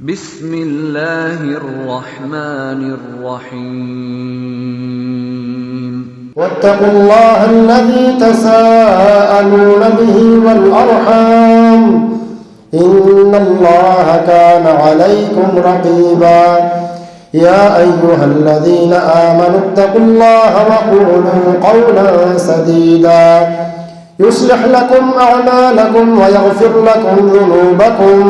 بسم اللہ الرحمن الرحیم واتقوا الله الذي تساءلون به والأرحام إن الله كان عليكم رقيبا يا أيها الذين آمنوا اتقوا الله وقولوا قولا سديدا يصلح لكم أعمالكم ويغفر لكم ذنوبكم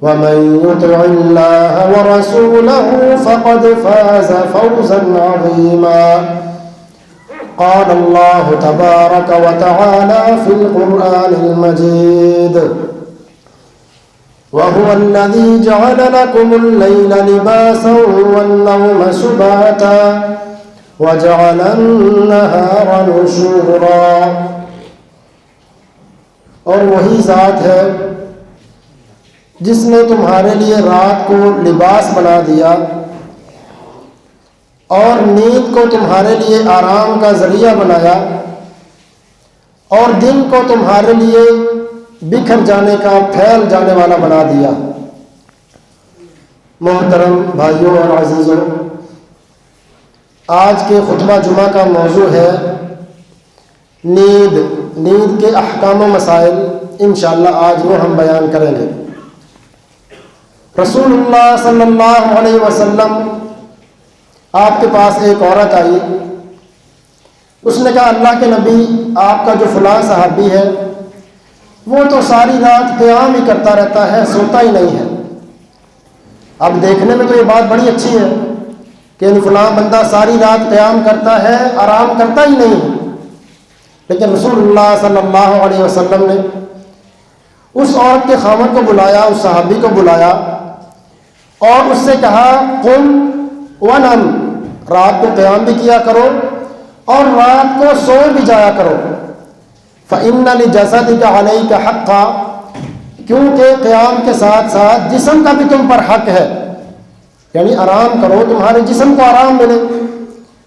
ومن يطع الله ورسوله فقد فاز فوزا عظيما قال الله تبارك وتعالى في القرآن المجيد وهو الذي جعل لكم الليل لباسا والنوم سباتا وجعل النهار نشورا اور وہی ذات ہے جس نے تمہارے لیے رات کو لباس بنا دیا اور نیند کو تمہارے لیے آرام کا ذریعہ بنایا اور دن کو تمہارے لیے بکھر جانے کا پھیل جانے والا بنا دیا۔ محترم بھائیوں اور عزیزوں، آج کے خطبہ جمعہ کا موضوع ہے نیند کے احکام و مسائل۔ انشاءاللہ آج وہ ہم بیان کریں گے۔ رسول اللہ صلی اللہ علیہ وسلم آپ کے پاس ایک عورت آئی، اس نے کہا اللہ کے نبی، آپ کا جو فلاں صحابی ہے وہ تو ساری رات قیام ہی کرتا رہتا ہے، سوتا ہی نہیں ہے۔ اب دیکھنے میں تو یہ بات بڑی اچھی ہے کہ فلاں بندہ ساری رات قیام کرتا ہے، آرام کرتا ہی نہیں ہے، لیکن رسول اللہ صلی اللہ علیہ وسلم نے اس عورت کے خاوند کو بلایا، اس صحابی کو بلایا اور اس سے کہا قم ونم، رات کو قیام بھی کیا کرو اور رات کو سو بھی جایا کرو۔ فإن لجسدك عليك حقا، کیونکہ قیام کے ساتھ ساتھ جسم کا بھی تم پر حق ہے، یعنی آرام کرو، تمہارے جسم کو آرام ملے۔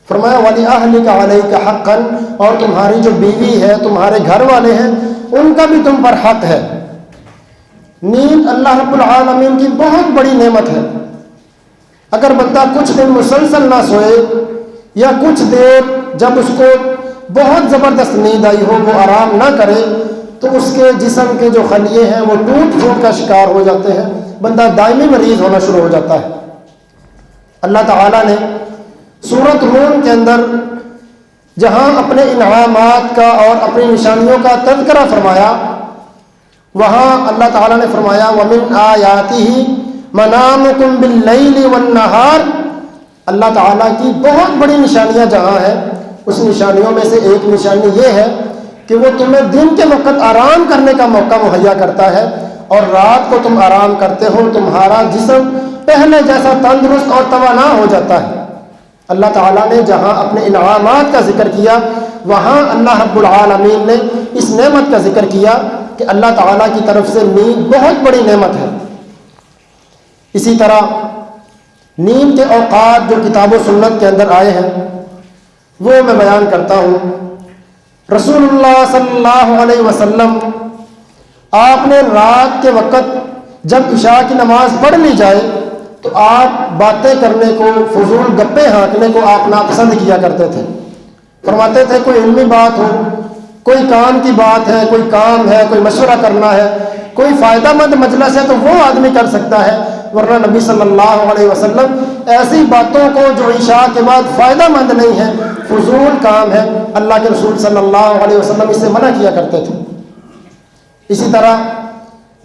فرمایا وَلِأَهْلِكَ عَلَيْكَ حَقًّا، اور تمہاری جو بیوی ہے، تمہارے گھر والے ہیں، ان کا بھی تم پر حق ہے۔ نیند اللہ رب العالمین کی بہت بڑی نعمت ہے۔ اگر بندہ کچھ دن مسلسل نہ سوئے یا کچھ دیر جب اس کو بہت زبردست نیند آئی ہو وہ آرام نہ کرے تو اس کے جسم کے جو خلیے ہیں وہ ٹوٹ پھوٹ کا شکار ہو جاتے ہیں، بندہ دائمی مریض ہونا شروع ہو جاتا ہے۔ اللہ تعالیٰ نے سورۃ روم کے اندر جہاں اپنے انعامات کا اور اپنی نشانیوں کا تذکرہ فرمایا، وہاں اللہ تعالیٰ نے فرمایا وَمِنْ آیَاتِهِ مَنَامُكُمْ بِاللَّيْلِ وَالنَّهَارِ، اللہ تعالیٰ کی بہت بڑی نشانیاں جہاں ہیں، اس نشانیوں میں سے ایک نشانی یہ ہے کہ وہ تمہیں دن کے وقت آرام کرنے کا موقع مہیا کرتا ہے اور رات کو تم آرام کرتے ہو، تمہارا جسم پہلے جیسا تندرست اور توانا ہو جاتا ہے۔ اللہ تعالیٰ نے جہاں اپنے انعامات کا ذکر کیا وہاں اللہ رب العالمین نے اس نعمت کا ذکر کیا کہ اللہ تعالیٰ کی طرف سے نیند بہت بڑی نعمت ہے۔ اسی طرح نیند کے اوقات جو کتاب و سنت کے اندر آئے ہیں وہ میں بیان کرتا ہوں۔ رسول اللہ صلی اللہ علیہ وسلم آپ نے رات کے وقت جب عشاء کی نماز پڑھ لی جائے تو آپ باتیں کرنے کو، فضول گپے ہانکنے کو آپ ناپسند کیا کرتے تھے۔ فرماتے تھے کوئی علمی بات ہو، کوئی کام کی بات ہے، کوئی کام ہے، کوئی مشورہ کرنا ہے، کوئی فائدہ مند مجلس ہے تو وہ آدمی کر سکتا ہے، ورنہ نبی صلی اللہ علیہ وسلم ایسی باتوں کو جو عشاء کے بعد فائدہ مند نہیں ہے، فضول کام ہے، اللہ کے رسول صلی اللہ علیہ وسلم اس سے منع کیا کرتے تھے۔ اسی طرح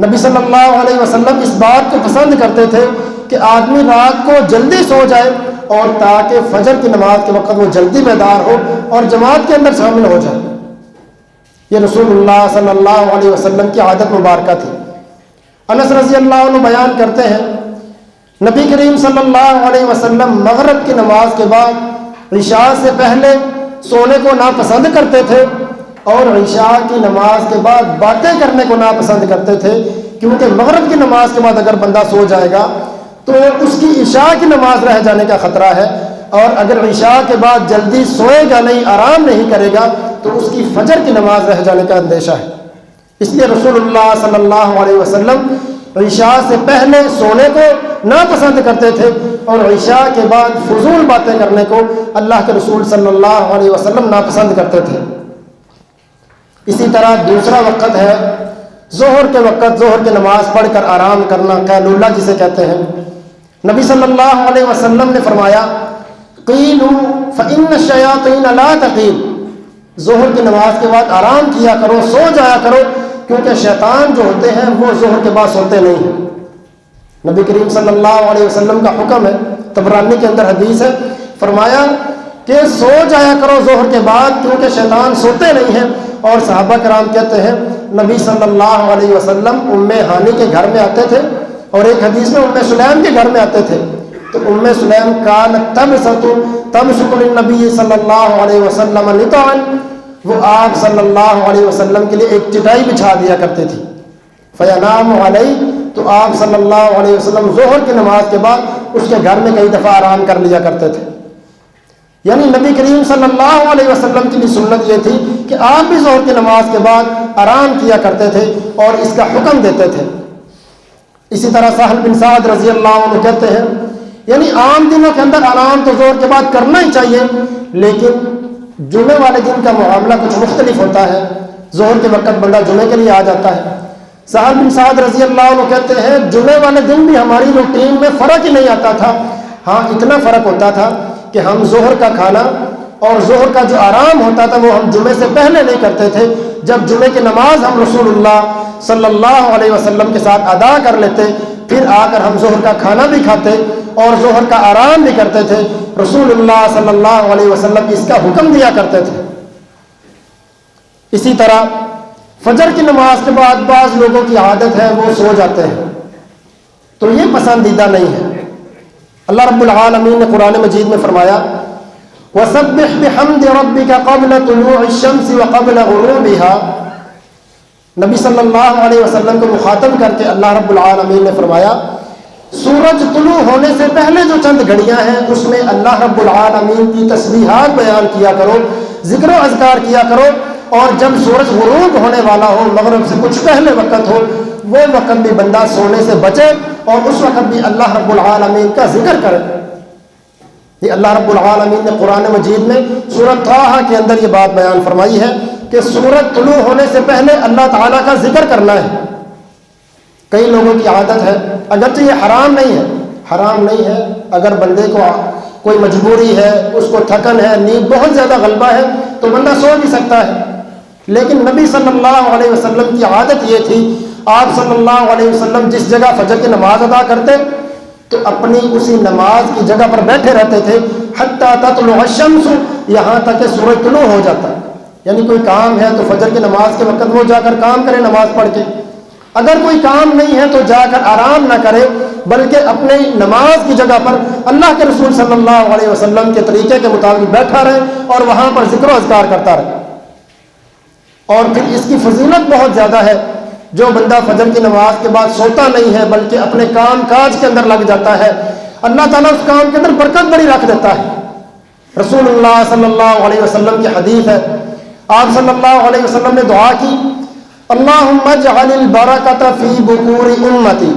نبی صلی اللہ علیہ وسلم اس بات کو پسند کرتے تھے کہ آدمی رات کو جلدی سو جائے اور تاکہ فجر کی نماز کے وقت وہ جلدی بیدار ہو اور جماعت کے اندر شامل ہو جائے۔ یہ رسول اللہ صلی اللہ علیہ وسلم کی عادت مبارکہ تھی۔ انس رضی اللہ عنہ بیان کرتے ہیں نبی کریم صلی اللہ علیہ وسلم مغرب کی نماز کے بعد عشاء سے پہلے سونے کو ناپسند کرتے تھے اور عشاء کی نماز کے بعد باتیں کرنے کو ناپسند کرتے تھے، کیونکہ مغرب کی نماز کے بعد اگر بندہ سو جائے گا تو اس کی عشاء کی نماز رہ جانے کا خطرہ ہے، اور اگر عشاء کے بعد جلدی سوئے گا نہیں، آرام نہیں کرے گا تو اس کی فجر کی نماز رہ جانے کا اندیشہ ہے۔ اس لیے رسول اللہ صلی اللہ علیہ وسلم عشاء سے پہلے سونے کو ناپسند کرتے تھے اور عشاء کے بعد فضول باتیں کرنے کو اللہ کے رسول صلی اللہ علیہ وسلم ناپسند کرتے تھے۔ اسی طرح دوسرا وقت ہے ظہر کے وقت، ظہر کی نماز پڑھ کر آرام کرنا، قیلولہ جسے کہتے ہیں۔ نبی صلی اللہ علیہ وسلم نے فرمایا قیلوا فإن الشیاطین لا تقیل، ظہر کی نماز کے بعد آرام کیا کرو، سو جایا کرو، کیونکہ شیطان جو ہوتے ہیں وہ ظہر کے بعد سوتے نہیں ہیں۔ نبی کریم صلی اللہ علیہ وسلم کا حکم ہے، طبرانی کے اندر حدیث ہے، فرمایا کہ سو جایا کرو ظہر کے بعد کیونکہ شیطان سوتے نہیں ہیں۔ اور صحابہ کرام کہتے ہیں نبی صلی اللہ علیہ وسلم ام ہانی کے گھر میں آتے تھے اور ایک حدیث میں ام سلیم کے گھر میں آتے تھے، تو ام سلیم کانت تبسط للنبی صلی اللہ علیہ وسلم نطعا، وہ آپ صلی اللہ علیہ وسلم کے لیے ایک چٹائی بچھا دیا کرتے تھی، فینام علیہ، تو آپ صلی اللہ علیہ وسلم ظہر کی نماز کے بعد اس کے گھر میں کئی دفعہ آرام کر لیا کرتے تھے۔ یعنی نبی کریم صلی اللہ علیہ وسلم کی بھی سنت یہ تھی کہ آپ بھی ظہر کی نماز کے بعد آرام کیا کرتے تھے اور اس کا حکم دیتے تھے۔ اسی طرح سہل بن سعد رضی اللہ عنہ کہتے ہیں یعنی عام دنوں کے اندر آرام تو ظہر کے بعد کرنا ہی چاہیے، لیکن جمعے والے دن کا معاملہ کچھ مختلف ہوتا ہے، ظہر کے وقت بندہ جمعے کے لیے آ جاتا ہے۔ سہل بن سعد رضی اللہ عنہ کہتے ہیں جمعے والے دن بھی ہماری روٹین میں فرق ہی نہیں آتا تھا، ہاں اتنا فرق ہوتا تھا کہ ہم ظہر کا کھانا اور ظہر کا جو آرام ہوتا تھا وہ ہم جمعے سے پہلے نہیں کرتے تھے، جب جمعے کی نماز ہم رسول اللہ صلی اللہ علیہ وسلم کے ساتھ ادا کر لیتے، پھر آ کر ہم ظہر کا کھانا بھی کھاتے اور ظہر کا آرام بھی کرتے تھے۔ رسول اللہ صلی اللہ علیہ وسلم اس کا حکم دیا کرتے تھے۔ اسی طرح فجر کی نماز کے بعد بعض لوگوں کی عادت ہے وہ سو جاتے ہیں، تو یہ پسندیدہ نہیں ہے۔ اللہ رب العالمین نے قرآن مجید میں فرمایا وَسَبِّحْ بِحَمْدِ رَبِّكَ قَبْلَ طُلُوعِ الشَّمْسِ وَقَبْلَ غُرُوبِهَا، نبی صلی اللہ علیہ وسلم کو مخاطب کر کے اللہ رب العالمین نے فرمایا سورج طلوع ہونے سے پہلے جو چند گھڑیاں ہیں اس میں اللہ رب العالمین کی تسبیحات بیان کیا کرو، ذکر و اذکار کیا کرو، اور جب سورج غروب ہونے والا ہو، مغرب سے کچھ پہلے وقت ہو، وہ وقت بھی بندہ سونے سے بچے اور اس وقت بھی اللہ رب العالمین کا ذکر کرے۔ یہ اللہ رب العالمین نے قرآن مجید میں سورۃ طٰہٰ کے اندر یہ بات بیان فرمائی ہے کہ سورج طلوع ہونے سے پہلے اللہ تعالیٰ کا ذکر کرنا ہے۔ کئی لوگوں کی عادت ہے، اگرچہ یہ حرام نہیں ہے، اگر بندے کو کوئی مجبوری ہے، اس کو تھکن ہے، نیند بہت زیادہ غلبہ ہے تو بندہ سو بھی سکتا ہے، لیکن نبی صلی اللہ علیہ وسلم کی عادت یہ تھی، آپ صلی اللہ علیہ وسلم جس جگہ فجر کی نماز ادا کرتے تو اپنی اسی نماز کی جگہ پر بیٹھے رہتے تھے حتیٰ تطلع الشمس، یہاں تک کہ سورج طلوع ہو جاتا۔ یعنی کوئی کام ہے تو فجر کی نماز کے وقت وہ جا کر کام کرے نماز پڑھ کے، اگر کوئی کام نہیں ہے تو جا کر آرام نہ کرے بلکہ اپنے نماز کی جگہ پر اللہ کے رسول صلی اللہ علیہ وسلم کے طریقے کے مطابق بیٹھا رہے اور وہاں پر ذکر و اذکار کرتا رہے۔ اور پھر اس کی فضیلت بہت زیادہ ہے، جو بندہ فجر کی نماز کے بعد سوتا نہیں ہے بلکہ اپنے کام کاج کے اندر لگ جاتا ہے، اللہ تعالیٰ اس کام کے اندر برکت بڑی رکھ دیتا ہے۔ رسول اللہ صلی اللہ علیہ وسلم کی حدیث ہے، آپ صلی اللہ علیہ وسلم نے دعا کی اللہم اجعل البرکۃ فی بکور امتی،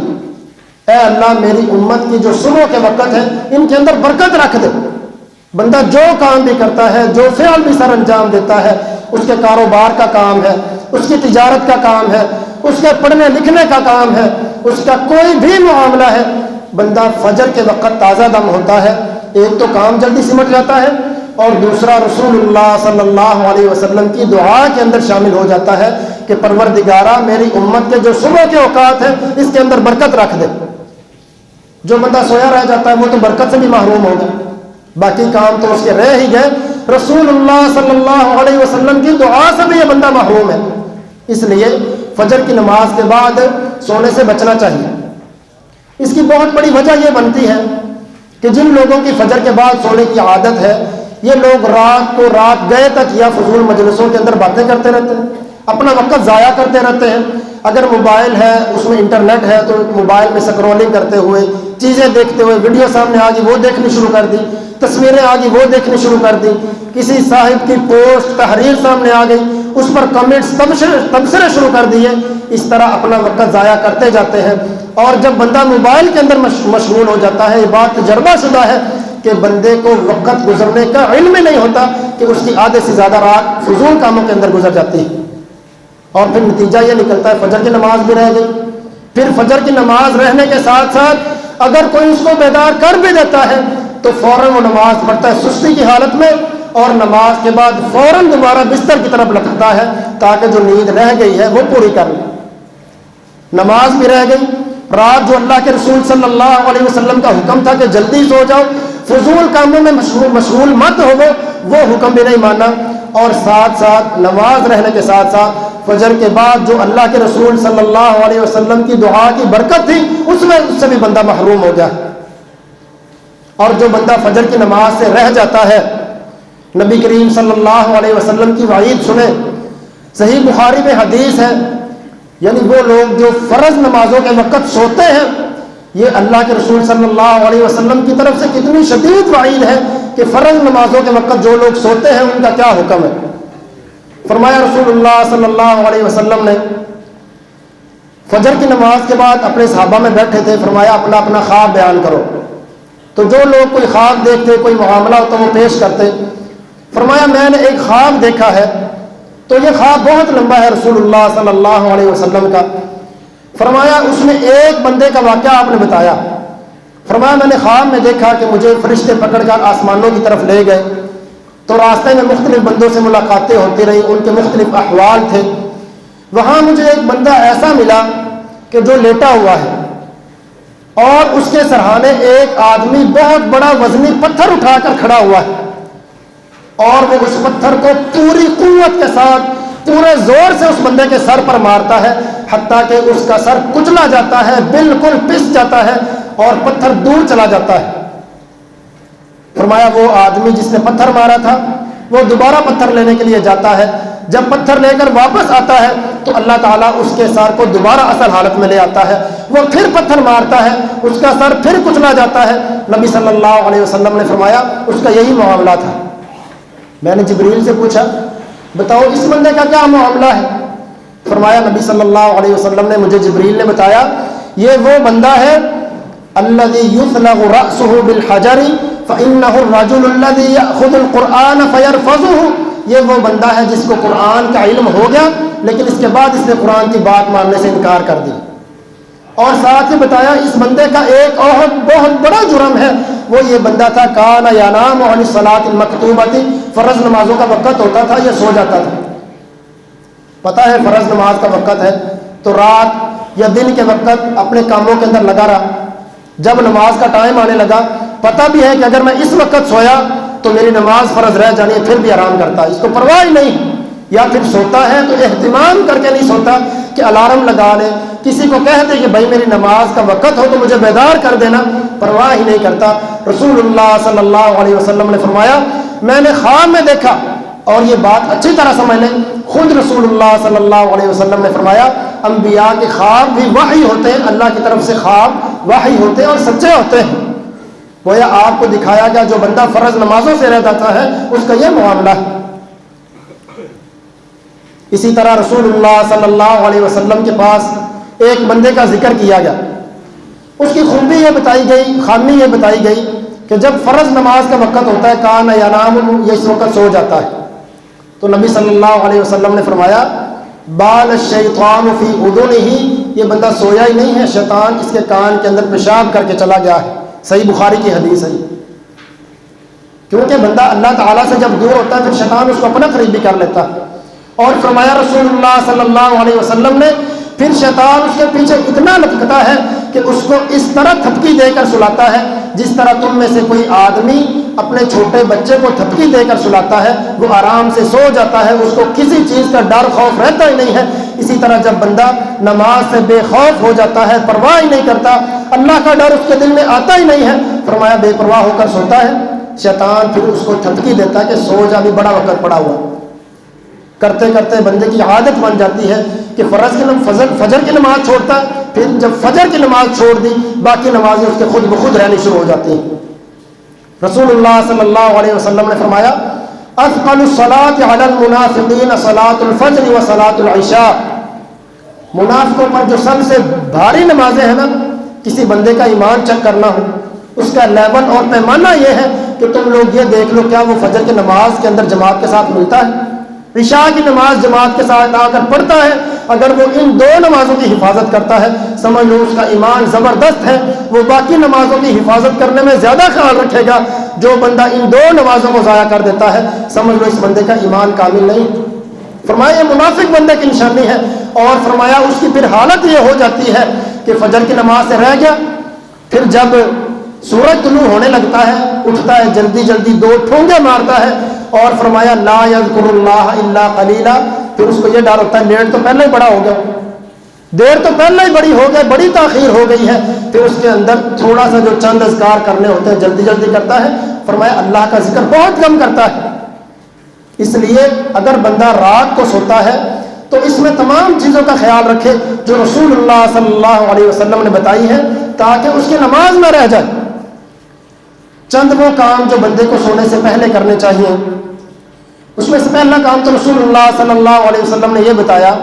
اے اللہ میری امت کی جو صبح کے وقت ہے ان کے اندر برکت رکھ دے۔ بندہ جو کام بھی کرتا ہے، جو فعل بھی سر انجام دیتا ہے، اس کے کاروبار کا کام ہے، اس کی تجارت کا کام ہے، اس کے پڑھنے لکھنے کا کام ہے، اس کا کوئی بھی معاملہ ہے، بندہ فجر کے وقت تازہ دم ہوتا ہے، ایک تو کام جلدی سمٹ جاتا ہے اور دوسرا رسول اللہ صلی اللہ علیہ وسلم کی دعا کے اندر شامل ہو جاتا ہے کہ پروردگارہ میری امت کے جو صبح کے اوقات ہیں اس کے اندر برکت رکھ دے۔ جو بندہ سویا رہ جاتا ہے وہ تو برکت سے بھی محروم ہوگا، باقی کام تو اس کے رہ ہی گئے، رسول اللہ صلی اللہ علیہ وسلم کی دعا سے بھی یہ بندہ محروم ہے۔ اس لیے فجر کی نماز کے بعد سونے سے بچنا چاہیے۔ اس کی بہت بڑی وجہ یہ بنتی ہے کہ جن لوگوں کی فجر کے بعد سونے کی عادت ہے یہ لوگ رات کو رات گئے تک یا فضول مجلسوں کے اندر باتیں کرتے رہتے ہیں، اپنا وقت ضائع کرتے رہتے ہیں۔ اگر موبائل ہے اس میں انٹرنیٹ ہے تو موبائل میں سکرولنگ کرتے ہوئے، چیزیں دیکھتے ہوئے، ویڈیو سامنے آ گئی وہ دیکھنی شروع کر دی، تصویریں آ گئی وہ دیکھنی شروع کر دی، کسی صاحب کی پوسٹ تحریر سامنے آ گئی اس پر کمنٹس تبصرے شروع کر دیے. اس طرح اپنا وقت ضائع کرتے جاتے ہیں. اور جب بندہ موبائل کے اندر مشغول ہو جاتا ہے، یہ بات تجربہ شدہ ہے کہ بندے کو وقت گزرنے کا علم ہی نہیں ہوتا کہ اس کی آدھے سے زیادہ رات فضول کاموں کے اندر گزر جاتی ہے. اور پھر نتیجہ یہ نکلتا ہے فجر کی نماز بھی رہ گئی. پھر فجر کی نماز رہنے کے ساتھ ساتھ اگر کوئی اس کو بیدار کر بھی دیتا ہے تو فوراً وہ نماز پڑھتا ہے سستی کی حالت میں، اور نماز کے بعد فوراً دوبارہ بستر کی طرف لپکتا ہے تاکہ جو نیند رہ گئی ہے وہ پوری کر لے. نماز بھی رہ گئی. رات جو اللہ کے رسول صلی اللہ علیہ وسلم کا حکم تھا کہ جلدی سو جاؤ، فضول کاموں میں مشغول مت ہو، وہ حکم بھی نہیں مانا. اور ساتھ ساتھ نماز رہنے کے ساتھ ساتھ فجر کے بعد جو اللہ کے رسول صلی اللہ علیہ وسلم کی دعا کی برکت تھی اس سے بھی بندہ محروم ہو گیا. اور جو بندہ فجر کی نماز سے رہ جاتا ہے، نبی کریم صلی اللہ علیہ وسلم کی وعید سنیں. صحیح بخاری میں حدیث ہے، یعنی وہ لوگ جو فرض نمازوں کے وقت سوتے ہیں، یہ اللہ کے رسول صلی اللہ علیہ وسلم کی طرف سے کتنی شدید وعید ہے کہ فرض نمازوں کے وقت جو لوگ سوتے ہیں ان کا کیا حکم ہے. فرمایا رسول اللہ صلی اللہ علیہ وسلم نے فجر کی نماز کے بعد اپنے صحابہ میں بیٹھے تھے. فرمایا اپنا اپنا خواب بیان کرو. تو جو لوگ کوئی خواب دیکھتے، کوئی معاملہ ہوتا وہ پیش کرتے. فرمایا میں نے ایک خواب دیکھا ہے. تو یہ خواب بہت لمبا ہے رسول اللہ صلی اللہ علیہ وسلم کا. فرمایا اس میں ایک بندے کا واقعہ آپ نے بتایا. فرمایا میں نے خواب میں دیکھا کہ مجھے فرشتے پکڑ کر آسمانوں کی طرف لے گئے. تو راستے میں مختلف بندوں سے ملاقاتیں ہوتی رہی، ان کے مختلف احوال تھے. وہاں مجھے ایک بندہ ایسا ملا کہ جو لیٹا ہوا ہے، اور اس کے سرہانے ایک آدمی بہت بڑا وزنی پتھر اٹھا کر کھڑا ہوا ہے، اور وہ اس پتھر کو پوری قوت کے ساتھ پورے زور سے اس بندے کے سر پر مارتا ہے، حتیٰ کہ اس کا سر کچلا جاتا ہے، بالکل پس جاتا ہے اور پتھر دور چلا جاتا ہے. فرمایا وہ آدمی جس نے پتھر مارا تھا وہ دوبارہ پتھر لینے کے لیے جاتا ہے. جب پتھر لے کر واپس آتا ہے تو اللہ تعالیٰ اس کے سر کو دوبارہ اصل حالت میں لے آتا ہے. وہ پھر پتھر مارتا ہے، اس کا سر پھر کچلا جاتا ہے. نبی صلی اللہ علیہ وسلم نے فرمایا اس کا یہی معاملہ تھا. میں نے جبریل سے پوچھا بتاؤ اس بندے کا کیا معاملہ ہے. فرمایا نبی صلی اللہ علیہ وسلم نے مجھے جبریل نے بتایا یہ وہ بندہ ہے الذي يثلغ رأسه بالحجر فإنه الرجل الذي يأخذ القرآن فيرفضه. یہ وہ بندہ ہے جس کو قرآن کا علم ہو گیا لیکن اس کے بعد اس نے قرآن کی بات ماننے سے انکار کر دی. اور ساتھ ہی بتایا اس بندے کا ایک اور بہت بڑا جرم ہے، وہ یہ بندہ تھا کان ینام عن الصلاۃ المکتوبۃ. فرض نمازوں کا وقت ہوتا تھا یہ سو جاتا تھا. پتہ ہے فرض نماز کا وقت ہے تو رات یا دن کے وقت اپنے کاموں کے اندر لگا رہا. جب نماز کا ٹائم آنے لگا پتہ بھی ہے کہ اگر میں اس وقت سویا تو میری نماز فرض رہ جانی ہے، پھر بھی آرام کرتا ہے، اس کو پرواہ ہی نہیں. یا پھر سوتا ہے تو اہتمام کر کے نہیں سوتا کہ الارم لگا لے، کسی کو کہہ دے کہ بھائی میری نماز کا وقت ہو تو مجھے بیدار کر دینا، پرواہ ہی نہیں کرتا. رسول اللہ صلی اللہ علیہ وسلم نے فرمایا میں نے خواب میں دیکھا، اور یہ بات اچھی طرح سمجھ لیں، خود رسول اللہ صلی اللہ علیہ وسلم نے فرمایا انبیاء کے خواب بھی وحی ہوتے ہیں، اللہ کی طرف سے خواب وحی ہوتے ہیں اور سچے ہوتے ہیں. گویا آپ کو دکھایا گیا جو بندہ فرض نمازوں سے رہ جاتا ہے اس کا یہ معاملہ ہے. اسی طرح رسول اللہ صلی اللہ علیہ وسلم کے پاس ایک بندے کا ذکر کیا گیا. اس کی خوبی یہ بتائی گئی، خامی یہ بتائی گئی کہ جب فرض نماز کا وقت ہوتا ہے کان ینام، یہ اس وقت سو جاتا ہے. تو نبی صلی اللہ علیہ وسلم نے فرمایا بال الشیطان فی اذنہ، یہ بندہ سویا ہی نہیں ہے، شیطان اس کے کان کے اندر پیشاب کر کے چلا گیا ہے. صحیح بخاری کی حدیث ہے. کیونکہ بندہ اللہ تعالیٰ سے جب دور ہوتا ہے پھر شیطان اس کو اپنا قریب بھی کر لیتا ہے. اور فرمایا رسول اللہ صلی اللہ علیہ وسلم نے پھر شیطان اس کے پیچھے اتنا لٹکتا ہے کہ اس کو اس طرح تھپکی دے کر سلاتا ہے جس طرح تم میں سے کوئی آدمی اپنے چھوٹے بچے کو تھپکی دے کر سلاتا ہے، وہ آرام سے سو جاتا ہے، اس کو کسی چیز کا ڈر خوف رہتا ہی نہیں ہے. اسی طرح جب بندہ نماز سے بے خوف ہو جاتا ہے، پرواہ ہی نہیں کرتا، اللہ کا ڈر اس کے دل میں آتا ہی نہیں ہے، فرمایا بے پرواہ ہو کر سوتا ہے، شیطان پھر اس کو تھپکی دیتا ہے کہ سو جا، بھی بڑا وقت پڑا ہوا. کرتے کرتے بندے کی عادت بن جاتی ہے کہ فجر کی نماز چھوڑتا ہے، پھر جب فجر کی نماز چھوڑ دی باقی نمازیں اس کے خود بخود رہنی شروع ہو جاتی ہیں. رسول اللہ صلی اللہ علیہ وسلم نے فرمایا اثقل الصلاۃ علی المنافقین صلاۃ الفجر و صلاۃ العشاء، منافقوں پر جو سب سے بھاری نمازیں ہیں نا، کسی بندے کا ایمان چیک کرنا ہو، اس کا لیول اور پیمانہ یہ ہے کہ تم لوگ یہ دیکھ لو کیا وہ فجر کی نماز کے اندر جماعت کے ساتھ ملتا ہے، عشاء کی نماز جماعت کے ساتھ آ کر پڑھتا ہے، اگر وہ ان دو نمازوں کی حفاظت کرتا ہے سمجھ لو اس کا ایمان زبردست ہے، وہ باقی نمازوں کی حفاظت کرنے میں زیادہ خیال رکھے گا۔ جو بندہ ان دو نمازوں کو ضائع کر دیتا ہے سمجھ لو اس بندے کا ایمان کامل نہیں۔ فرمایا یہ منافق بندے کی نشانی ہے، اور فرمایا اس کی پھر حالت یہ ہو جاتی ہے کہ فجر کی نماز سے رہ گیا، پھر جب سورج طلوع ہونے لگتا ہے اٹھتا ہے جلدی جلدی 2 ٹھونگے مارتا ہے، اور فرمایا لا یذکر اللہ الا قلیلا، پھر اس کو یہ ڈر ہوتا ہے لیٹ تو پہلے ہی بڑا ہو گیا، دیر تو پہلے ہی بڑی ہو گئی، بڑی تاخیر ہو گئی ہے، پھر اس کے اندر تھوڑا سا جو چند اذکار کرنے ہوتے ہیں جلدی جلدی کرتا ہے، فرمایا اللہ کا ذکر بہت کم کرتا ہے۔ اس لیے اگر بندہ رات کو سوتا ہے تو اس میں تمام چیزوں کا خیال رکھے جو رسول اللہ صلی اللہ علیہ وسلم نے بتائی ہے، تاکہ اس کی نماز نہ رہ جائے۔ چند وہ کام جو بندے کو سونے سے پہلے کرنے چاہیے، اس میں سے پہلا کام تو رسول اللہ صلی اللہ علیہ وسلم نے یہ بتایا،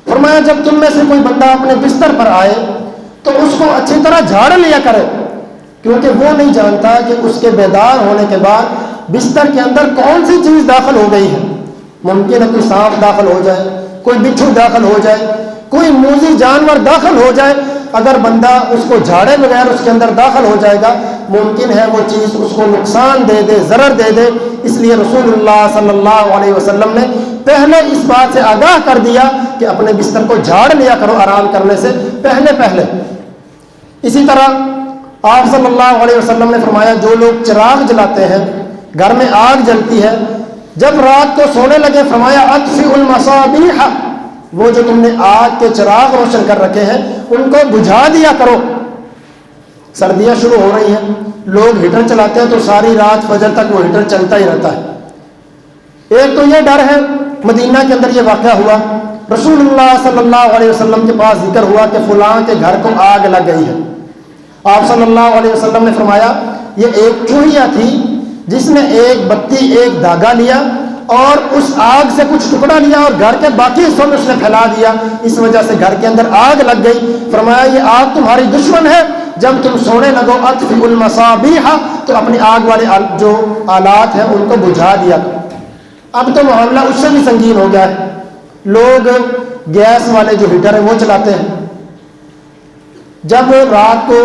فرمایا جب تم میں سے کوئی بندہ اپنے بستر پر آئے تو اس کو اچھی طرح جھاڑ لیا کرے، کیونکہ وہ نہیں جانتا کہ اس کے بیدار ہونے کے بعد بستر کے اندر کون سی چیز داخل ہو گئی ہے۔ ممکن ہے کوئی سانپ داخل ہو جائے، کوئی بچھو داخل ہو جائے، کوئی موذی جانور داخل ہو جائے، اگر بندہ اس کو جھاڑے بغیر اس کے اندر داخل ہو جائے گا ممکن ہے وہ چیز اس کو نقصان دے دے، ضرر دے دے۔ اس لیے رسول اللہ صلی اللہ علیہ وسلم نے پہلے اس بات سے آگاہ کر دیا کہ اپنے بستر کو جھاڑ لیا کرو آرام کرنے سے پہلے۔ اسی طرح آپ صلی اللہ علیہ وسلم نے فرمایا جو لوگ چراغ جلاتے ہیں، گھر میں آگ جلتی ہے، جب رات کو سونے لگے فرمایا اطفئوا المصابیح، وہ جو تم نے آگ کے چراغ روشن کر رکھے ہیں ان کو بجھا دیا کرو۔ سردیاں شروع ہو رہی ہیں، لوگ ہیٹر چلاتے ہیں تو ساری رات فجر تک وہ ہیٹر چلتا ہی رہتا ہے۔ ایک تو یہ ڈر ہے، مدینہ کے اندر یہ واقعہ ہوا، رسول اللہ صلی اللہ علیہ وسلم کے پاس ذکر ہوا کہ فلاں کے گھر کو آگ لگ گئی ہے۔ آپ صلی اللہ علیہ وسلم نے فرمایا یہ ایک چوہیا تھی جس نے ایک بتی ایک دھاگا لیا اور اس آگ سے کچھ ٹکڑا لیا اور گھر کے باقی حصوں میں اس نے پھیلا دیا، اس وجہ سے گھر کے اندر آگ لگ گئی۔ فرمایا یہ آگ تمہاری دشمن ہے، جب تم سونے لگو اطفئوا المصابیح تو اپنی آگ والے جو آلات ہیں ان کو بجھا دیا۔ اب تو معاملہ اس سے بھی سنگین ہو گیا ہے، لوگ گیس والے جو ہیٹر ہیں وہ چلاتے ہیں، جب رات کو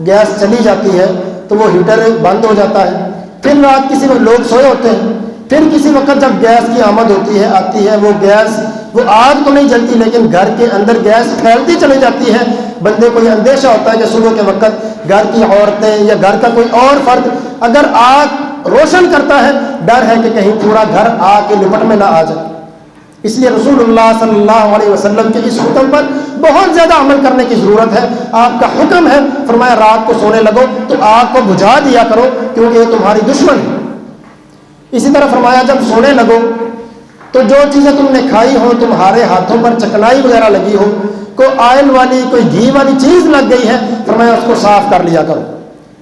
گیس چلی جاتی ہے تو وہ ہیٹر بند ہو جاتا ہے، پھر رات کسی وقت لوگ سوئے ہوتے ہیں، پھر کسی وقت جب گیس کی آمد ہوتی ہے وہ گیس وہ آگ تو نہیں جلتی لیکن گھر کے اندر گیس پھیلتی چلی جاتی ہے۔ بندے کو یہ اندیشہ ہوتا ہے کہ صبح کے وقت گھر کی عورتیں یا گھر کا کوئی اور فرد اگر آگ روشن کرتا ہے ڈر ہے کہ کہیں پورا گھر آگ کے لپٹ میں نہ آ جائے۔ اس لیے رسول اللہ صلی اللہ علیہ وسلم کے اس حکم پر بہت زیادہ عمل کرنے کی ضرورت ہے۔ آپ کا حکم ہے، فرمایا رات کو سونے لگو تو آگ کو بجھا دیا کرو کیونکہ یہ تمہاری دشمن ہے۔ اسی طرح فرمایا جب سونے لگو تو جو چیزیں تم نے کھائی ہو، تمہارے ہاتھوں پر چکنائی وغیرہ لگی ہو، کوئی آئل والی کوئی گھی والی چیز لگ گئی ہے، فرمایا اس کو صاف کر لیا کرو۔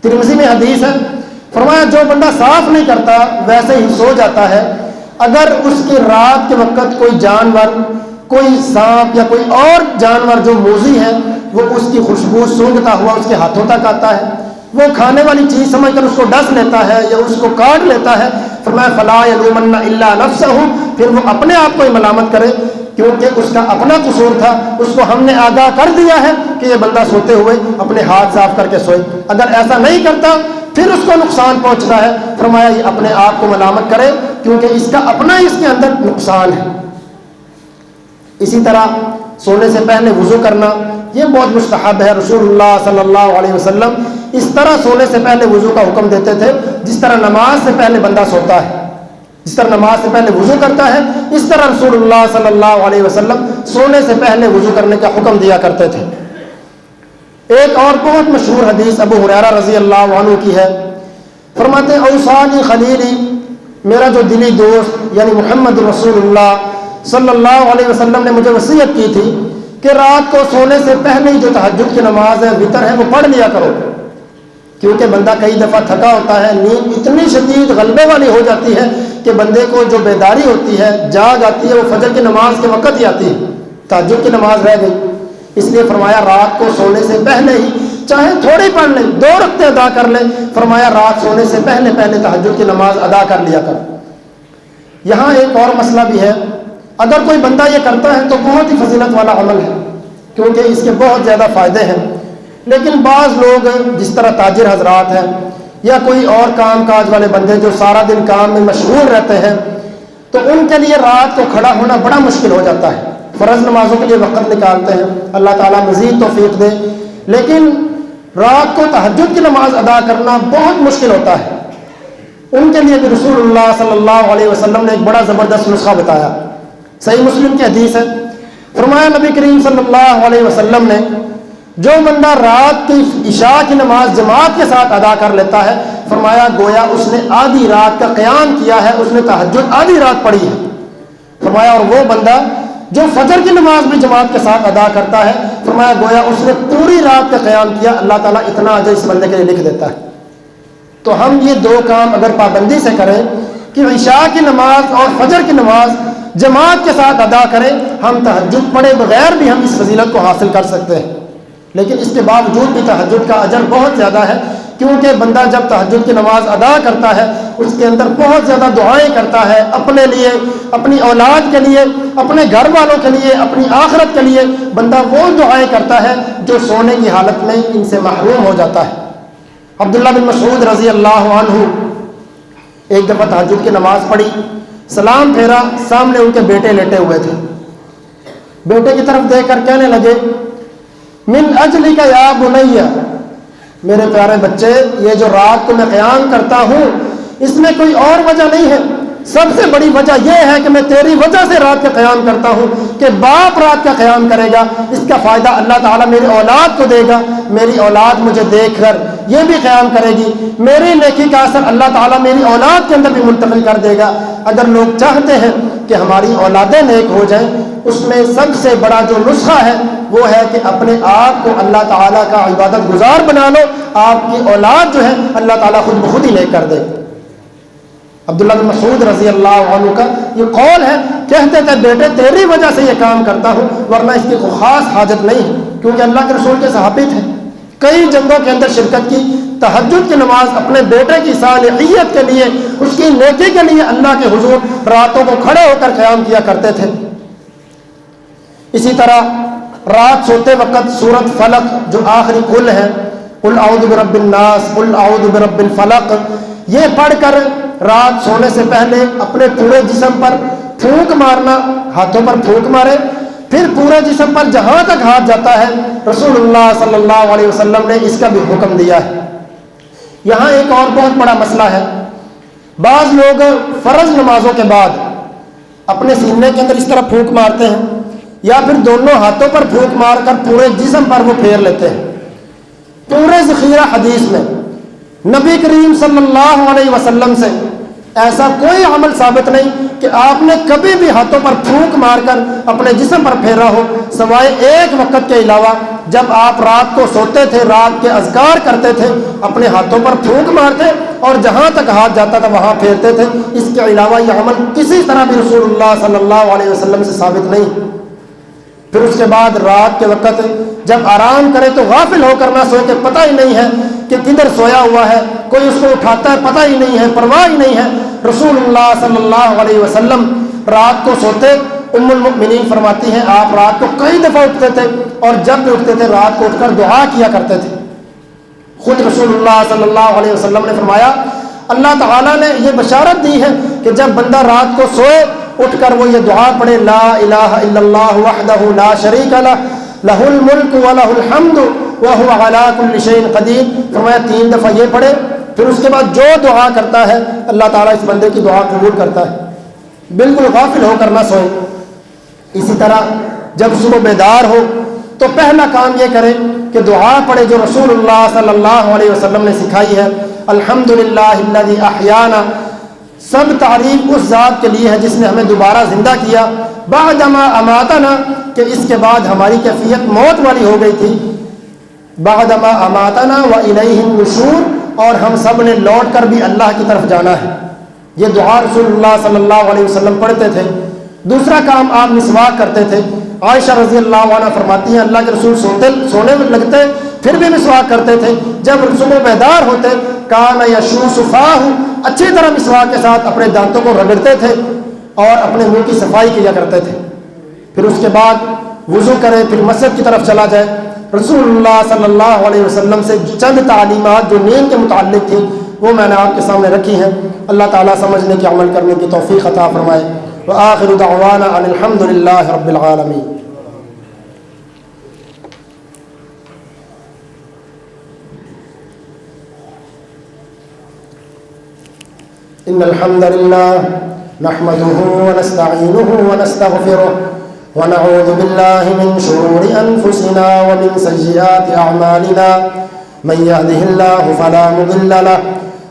ترمذی میں حدیث ہے، فرمایا جو بندہ صاف نہیں کرتا ویسے ہی سو جاتا ہے، اگر اس کی رات کے وقت کوئی جانور، کوئی سانپ یا کوئی اور جانور جو موذی ہے وہ اس کی خوشبو سونگھتا ہوا اس کے ہاتھوں تک آتا ہے، وہ کھانے والی چیز سمجھ کر اس کو ڈس لیتا ہے یا اس کو کاٹ لیتا ہے، فرمایا فلا یلومن الا نفسہ، پھر وہ اپنے آپ کو ہی ملامت کرے کیونکہ اس کا اپنا قصور تھا، اس کو ہم نے آگاہ کر دیا ہے کہ یہ بندہ سوتے ہوئے اپنے ہاتھ صاف کر کے سوئے، اگر ایسا نہیں کرتا پھر اس کو نقصان پہنچتا ہے، فرمایا یہ اپنے آپ کو ملامت کرے کیونکہ اس کا اپنا اس کے اندر نقصان ہے۔ اسی طرح سونے سے پہلے وضو کرنا یہ بہت مستحب ہے، رسول اللہ صلی اللہ علیہ وسلم اس طرح سونے سے پہلے وضو کا حکم دیتے تھے جس طرح نماز سے پہلے بندہ سوتا ہے، جس طرح نماز سے پہلے وضو کرتا ہے اس طرح رسول اللہ صلی اللہ علیہ وسلم سونے سے پہلے وضو کرنے کا حکم دیا کرتے تھے۔ ایک اور بہت مشہور حدیث ابو ہریرہ رضی اللہ عنہ کی ہے، فرماتے ہیں اوصانی خلیلی، میرا جو دلی دوست یعنی محمد رسول اللہ صلی اللہ علیہ وسلم نے مجھے وصیت کی تھی کہ رات کو سونے سے پہلے ہی جو تہجد کی نماز ہے وتر ہے وہ پڑھ لیا کرو، کیونکہ بندہ کئی دفعہ تھکا ہوتا ہے، نیند اتنی شدید غلبے والی ہو جاتی ہے کہ بندے کو جو بیداری ہوتی ہے، جاگ آتی ہے، وہ فجر کی نماز کے وقت ہی آتی ہے، تہجد کی نماز رہ گئی۔ اس لیے فرمایا رات کو سونے سے پہلے ہی چاہے تھوڑی پڑھ لیں، 2 رکعتیں ادا کر لیں، فرمایا رات سونے سے پہلے پہلے تہجد کی نماز ادا کر لیا کر۔ یہاں ایک اور مسئلہ بھی ہے، اگر کوئی بندہ یہ کرتا ہے تو بہت ہی فضیلت والا عمل ہے، کیونکہ اس کے بہت زیادہ فائدے ہیں۔ لیکن بعض لوگ جس طرح تاجر حضرات ہیں یا کوئی اور کام کاج والے بندے جو سارا دن کام میں مشغول رہتے ہیں، تو ان کے لیے رات کو کھڑا ہونا بڑا مشکل ہو جاتا ہے، فرض نمازوں کے لیے وقت نکالتے ہیں، اللہ تعالیٰ مزید توفیق دے، لیکن رات کو تہجد کی نماز ادا کرنا بہت مشکل ہوتا ہے۔ ان کے لیے بھی رسول اللہ صلی اللہ علیہ وسلم نے ایک بڑا زبردست نسخہ بتایا۔ صحیح مسلم کی حدیث ہے، فرمایا نبی کریم صلی اللہ علیہ وسلم نے جو بندہ رات کی عشاء کی نماز جماعت کے ساتھ ادا کر لیتا ہے، فرمایا گویا اس نے آدھی رات کا قیام کیا ہے، اس نے تہجد آدھی رات پڑھی ہے۔ فرمایا اور وہ بندہ جو فجر کی نماز بھی جماعت کے ساتھ ادا کرتا ہے، فرمایا گویا اس نے پوری رات کا قیام کیا، اللہ تعالیٰ اتنا اجر اس بندے کے لیے لکھ دیتا ہے۔ تو ہم یہ 2 کام اگر پابندی سے کریں کہ عشاء کی نماز اور فجر کی نماز جماعت کے ساتھ ادا کریں، ہم تہجد پڑھے بغیر بھی ہم اس فضیلت کو حاصل کر سکتے ہیں۔ لیکن اس کے باوجود بھی تہجد کا اجر بہت زیادہ ہے، کیونکہ بندہ جب تہجد کی نماز ادا کرتا ہے اس کے اندر بہت زیادہ دعائیں کرتا ہے، اپنے لیے، اپنی اولاد کے لیے، اپنے گھر والوں کے لیے، اپنی آخرت کے لیے بندہ وہ دعائیں کرتا ہے جو سونے کی حالت میں ان سے محروم ہو جاتا ہے۔ عبداللہ بن مسعود رضی اللہ عنہ ایک دفعہ تہجد کی نماز پڑھی، سلام پھیرا، سامنے ان کے بیٹے لیٹے ہوئے تھے، بیٹے کی طرف دیکھ کر کہنے لگے من اجلک یا بنی، میرے پیارے بچے یہ جو رات کو میں قیام کرتا ہوں اس میں کوئی اور وجہ نہیں ہے، سب سے بڑی وجہ یہ ہے کہ میں تیری وجہ سے رات کا قیام کرتا ہوں، کہ باپ رات کا قیام کرے گا اس کا فائدہ اللہ تعالیٰ میری اولاد کو دے گا، میری اولاد مجھے دیکھ کر یہ بھی قیام کرے گی، میری نیکی کا اثر اللہ تعالیٰ میری اولاد کے اندر بھی منتقل کر دے گا۔ اگر لوگ چاہتے ہیں کہ ہماری اولادیں نیک ہو جائیں، اس میں سب سے بڑا جو نسخہ ہے وہ ہے کہ اپنے آپ کو اللہ تعالیٰ کا عبادت گزار بنا لو، آپ کی اولاد جو ہے اللہ تعالیٰ خود بخود ہی نیک کر دے۔ عبداللہ بن مسعود رضی اللہ عنہ کا یہ قول ہے، کہتے تھے بیٹے تیری وجہ سے یہ کام کرتا ہوں، ورنہ اس کی کوئی خاص حاجت نہیں ہے، کیونکہ اللہ کے رسول کے صحابی تھے، کئی جنگوں کے اندر شرکت کی، تہجد کی نماز اپنے بیٹے کی صالحیت کے لیے، اس کی نیکی کے لیے اللہ کے حضور راتوں کو کھڑے ہو کر قیام کیا کرتے تھے۔ اسی طرح رات سوتے وقت سورۃ فلق جو آخری قل ہے، قل اعوذ برب الناس، قل اعوذ برب الفلق، یہ پڑھ کر رات سونے سے پہلے اپنے پورے جسم پر پھونک مارنا، ہاتھوں پر پھونک مارے، پھر پورے جسم پر جہاں تک ہاتھ جاتا ہے رسول اللہ صلی اللہ علیہ وسلم نے اس کا بھی حکم دیا ہے۔ یہاں ایک اور بہت بڑا مسئلہ ہے، بعض لوگ فرض نمازوں کے بعد اپنے سینے کے اندر اس طرح پھونک مارتے ہیں یا پھر دونوں ہاتھوں پر پھونک مار کر پورے جسم پر وہ پھیر لیتے ہیں۔ پورے ذخیرہ حدیث میں نبی کریم صلی اللہ علیہ وسلم سے ایسا کوئی عمل ثابت نہیں کہ آپ نے کبھی بھی ہاتھوں پر پھونک مار کر اپنے جسم پر پھیرا ہو، سوائے ایک وقت کے علاوہ جب آپ رات کو سوتے تھے، رات کے اذکار کرتے تھے، اپنے ہاتھوں پر پھونک مارتے اور جہاں تک ہاتھ جاتا تھا وہاں پھیرتے تھے۔ اس کے علاوہ یہ عمل کسی طرح بھی رسول اللہ صلی اللہ علیہ وسلم سے ثابت نہیں۔ پھر اس کے بعد رات کے وقت جب آرام کرے تو غافل ہو کر نہ سوئے، کہ پتہ ہی نہیں ہے کہ کدھر سویا ہوا ہے، کوئی اس کو اٹھاتا ہے پتہ ہی نہیں ہے، پرواہ ہی نہیں ہے۔ رسول اللہ صلی اللہ علیہ وسلم رات کو سوتے، ام المؤمنین فرماتی ہیں آپ رات کو کئی دفعہ اٹھتے تھے، اور جب بھی اٹھتے تھے رات کو اٹھ کر دعا کیا کرتے تھے۔ خود رسول اللہ صلی اللہ علیہ وسلم نے فرمایا اللہ تعالیٰ نے یہ بشارت دی ہے کہ جب بندہ رات کو سوئے اٹھ کر وہ یہ دعا پڑھے، لا الہ الا اللہ وحدہ لا شریک لہ لہ الملک ولہ الحمد وہو علی کل شیء قدیر، فرمایا 3 دفعہ یہ پڑھے، پھر اس کے بعد جو دعا کرتا ہے اللہ تعالیٰ اس بندے کی دعا قبول کرتا ہے، بالکل غافل ہو کر نہ سوئے۔ اسی طرح جب صبح بیدار ہو تو پہلا کام یہ کرے کہ دعا پڑھے جو رسول اللہ صلی اللہ علیہ وسلم نے سکھائی ہے، الحمدللہ الذی احیانا، سب تعریف اس ذات کے لیے ہے جس نے ہمیں دوبارہ زندہ کیا، بعدما اماتنا، کہ اس کے بعد ہماری کیفیت موت والی ہو گئی تھی، بعدما اماتنا والیہ النشور، اور ہم سب نے لوٹ کر بھی اللہ کی طرف جانا ہے۔ یہ دعا رسول اللہ صلی اللہ علیہ وسلم پڑھتے تھے۔ دوسرا کام آپ مسواک کرتے تھے۔ عائشہ رضی اللہ عنہ فرماتی ہیں اللہ کے رسول سونے میں لگتے پھر بھی مسواک کرتے تھے، جب صبح بیدار ہوتے کان یشوس فاہ، اچھی طرح مسواک کے ساتھ اپنے دانتوں کو رگڑتے تھے اور اپنے منہ کی صفائی کیا کرتے تھے۔ پھر اس کے بعد وضو کرے، پھر مسجد کی طرف چلا جائے۔ رسول اللہ صلی اللہ علیہ وسلم سے چند تعلیمات جو نیند کے متعلق تھیں وہ میں نے آپ کے سامنے رکھی ہیں۔ اللہ تعالیٰ سمجھنے کی، عمل کرنے کی توفیق عطا فرمائے۔ وآخر دعوانا ان الحمد للہ رب العالمین۔ ان الحمد للہ نحمده ونستعینه ونستغفره ونعوذ بالله من شرور انفسنا ومن سيئات اعمالنا، من يهده الله فلا مضل له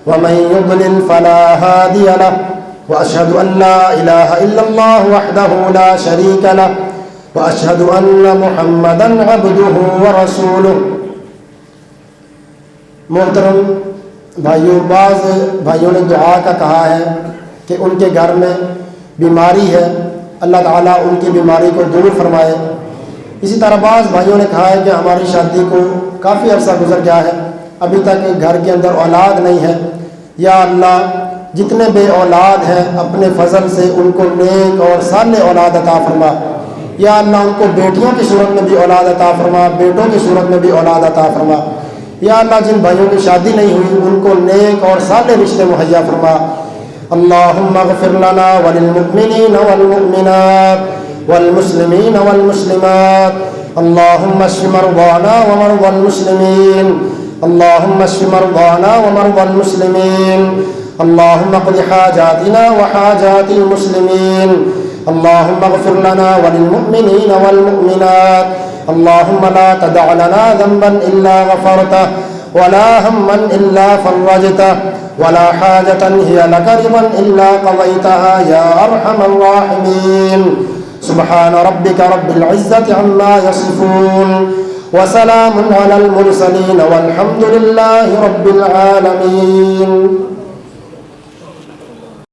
ومن يضلل فلا هادي له، واشهد ان لا اله الا الله وحده لا شريك له، واشهد ان محمدا عبده ورسوله۔ محترم بھائیوں، بعض بھائیوں نے دعا کا کہا ہے کہ ان کے گھر میں بیماری ہے، اللہ تعالیٰ ان کی بیماری کو دور فرمائے۔ اسی طرح بعض بھائیوں نے کہا ہے کہ ہماری شادی کو کافی عرصہ گزر گیا ہے، ابھی تک گھر کے اندر اولاد نہیں ہے، یا اللہ جتنے بے اولاد ہیں اپنے فضل سے ان کو نیک اور صالح اولاد عطا فرما، یا اللہ ان کو بیٹیوں کی صورت میں بھی اولاد عطا فرما، بیٹوں کی صورت میں بھی اولاد عطا فرما، یا اللہ جن بھائیوں کی شادی نہیں ہوئی ان کو نیک اور صالح رشتے مہیا فرما۔ اللہم اغفر لنا وللمؤمنین والمؤمنات والمسلمین والمسلمات، اللہم اشف مرضانا ومرضى المسلمین، اللہم اشف مرضانا ومرضى المسلمین، اللہم اقض حاجاتنا وحاجات المسلمین، اللہم اغفر لنا وللمؤمنین والمؤمنات، اللہم لا تدع لنا ذنبا الا غفرته ولا ہما الا فرجته ولا حاجة هي لك رضا الا قضيتها يا ارحم الراحمین۔ سبحان ربك رب العزة عما يصفون وسلام على المرسلين والحمد لله رب العالمين۔